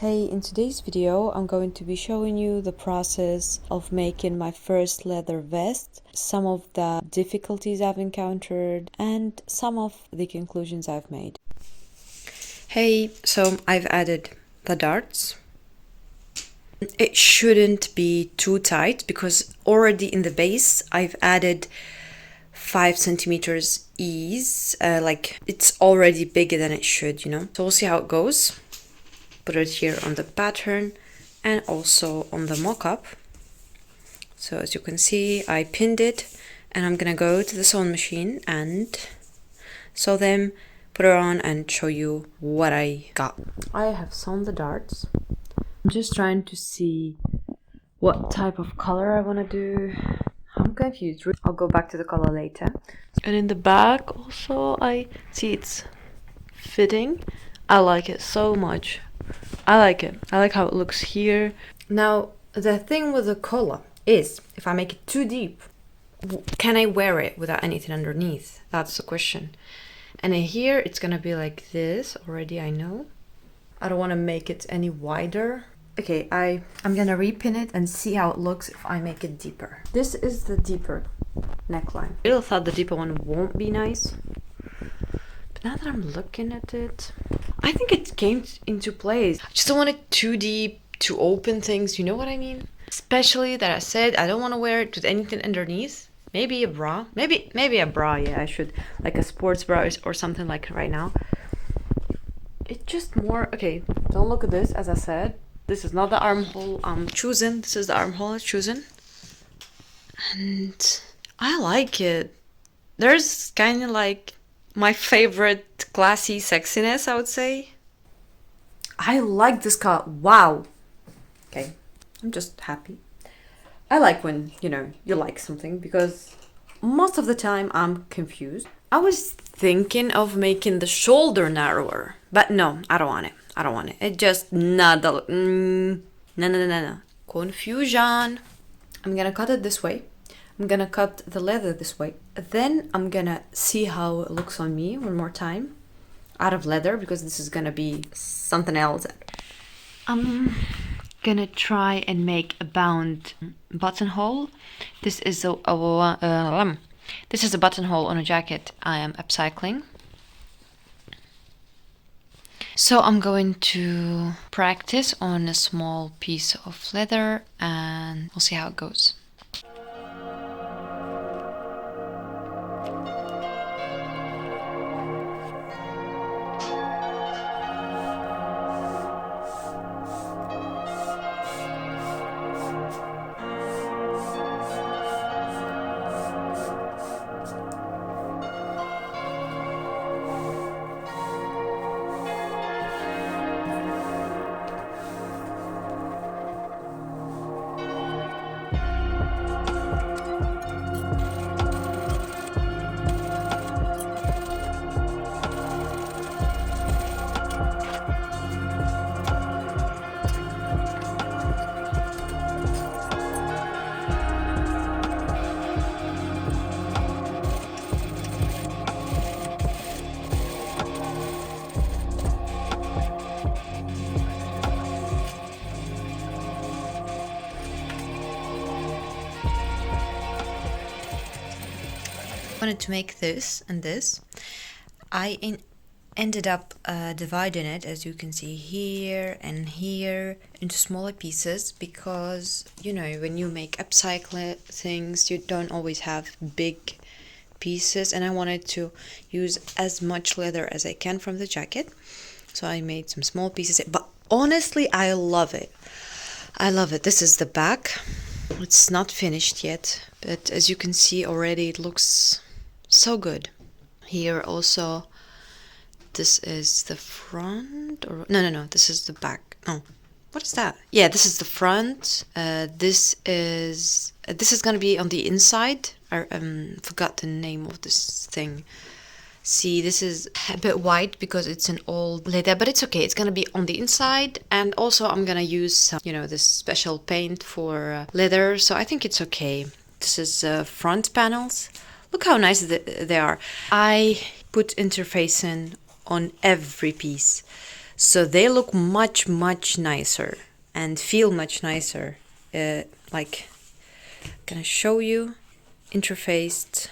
Hey, in today's video I'm going to be showing you the process of making my first leather vest, some of the difficulties I've encountered, and some of the conclusions I've made. Hey, so I've added the darts. It shouldn't be too tight because already in the base I've added 5 centimeters ease, like it's already bigger than it should, So we'll see how it goes. Put it here on the pattern and also on the mock-up. So as you can see, I pinned it and I'm gonna go to the sewing machine and sew them, put it on and show you what I got. I have sewn the darts. I'm just trying to see what type of color I want to do. I'm confused. I'll go back to the color later. And in the back also I see it's fitting. I like it so much. I like it. I like how it looks here. Now, the thing with the collar is, if I make it too deep, can I wear it without anything underneath? That's the question. And in here, it's gonna be like this already, I know. I don't want to make it any wider. Okay, I'm gonna repin it and see how it looks if I make it deeper. This is the deeper neckline. I really thought the deeper one won't be nice. But now that I'm looking at it, I think it came into place. I just don't want it too deep to open things, you know what I mean? Especially that I said I don't want to wear it with anything underneath. Maybe a bra. Maybe a bra, yeah, I should. Like a sports bra or something like right now. It's just more, okay, don't look at this, as I said. This is not the armhole I'm choosing. This is the armhole I'm choosing. And I like it. There's kind of like my favorite classy sexiness, I would say. I like this cut. Wow. Okay, I'm just happy. I like when, you like something because most of the time I'm confused. I was thinking of making the shoulder narrower, but no, I don't want it. I don't want it. It just not the no. Confusion. I'm gonna cut it this way. I'm gonna cut the leather this way. Then I'm gonna see how it looks on me one more time. Out of leather, because this is gonna be something else. I'm gonna try and make a bound buttonhole. This is a buttonhole on a jacket I am upcycling. So I'm going to practice on a small piece of leather and we'll see how it goes. Wanted to make this and this. I ended up dividing it, as you can see here and here, into smaller pieces because when you make upcycling things you don't always have big pieces, and I wanted to use as much leather as I can from the jacket, so I made some small pieces. But honestly, I love it. This is the back. It's not finished yet, but as you can see already it looks so good. Here also, this is the front, or no, this is the back. Oh, what is that? Yeah, this is the front. This is gonna be on the inside. I forgot the name of this thing. See, this is a bit white because it's an old leather, but it's okay. It's gonna be on the inside, and also I'm gonna use some, this special paint for leather, so I think it's okay. This is front panels. Look how nice they are. I put interfacing on every piece. So they look much nicer and feel much nicer. Like, gonna show you interfaced.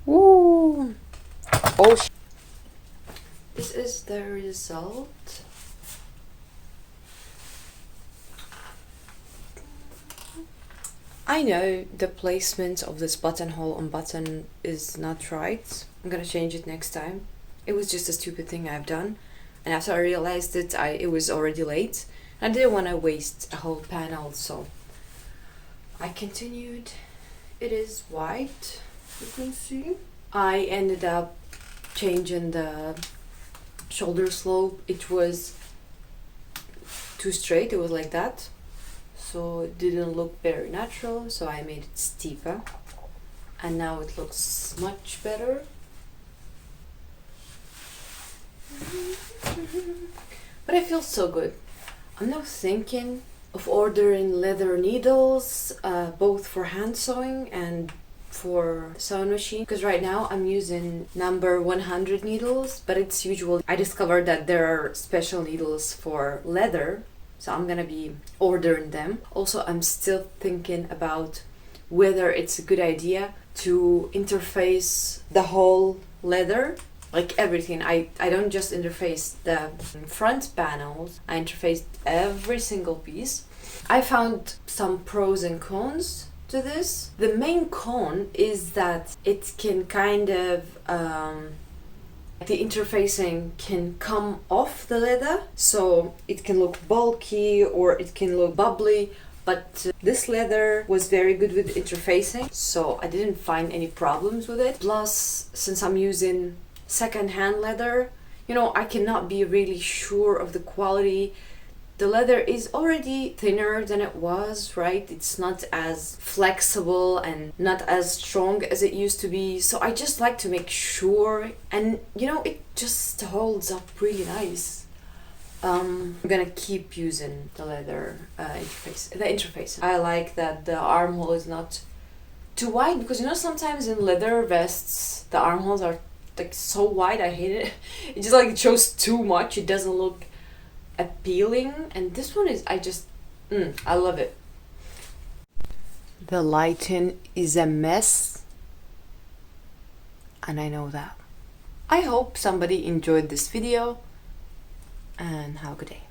Ooh. Oh. This is the result. I know the placement of this buttonhole on button is not right. I'm gonna change it next time. It was just a stupid thing I've done, and after I realized it, it was already late. I didn't want to waste a whole panel, so I continued. It is white, you can see. I ended up changing the shoulder slope. It was too straight, it was like that, so it didn't look very natural, so I made it steeper, and now it looks much better. But I feel so good. I'm now thinking of ordering leather needles, both for hand sewing and for sewing machine, because right now I'm using number 100 needles, but it's usual. I discovered that there are special needles for leather, so I'm gonna be ordering them. Also, I'm still thinking about whether it's a good idea to interface the whole leather, like everything. I don't just interface the front panels, I interfaced every single piece. I found some pros and cons to this. The main con is that it can kind of the interfacing can come off the leather, so it can look bulky or it can look bubbly, but this leather was very good with interfacing, so I didn't find any problems with it. Plus, since I'm using second-hand leather, you know, I cannot be really sure of the quality. The leather is already thinner than it was, right? It's not as flexible and not as strong as it used to be. So I just like to make sure, and you know, it just holds up really nice. I'm gonna keep using the leather interface. I like that the armhole is not too wide, because you know, sometimes in leather vests, the armholes are like so wide. I hate it. It just like it shows too much. It doesn't look appealing, and this one is, I love it. The lighting is a mess, and I know that. I hope somebody enjoyed this video, and have a good day.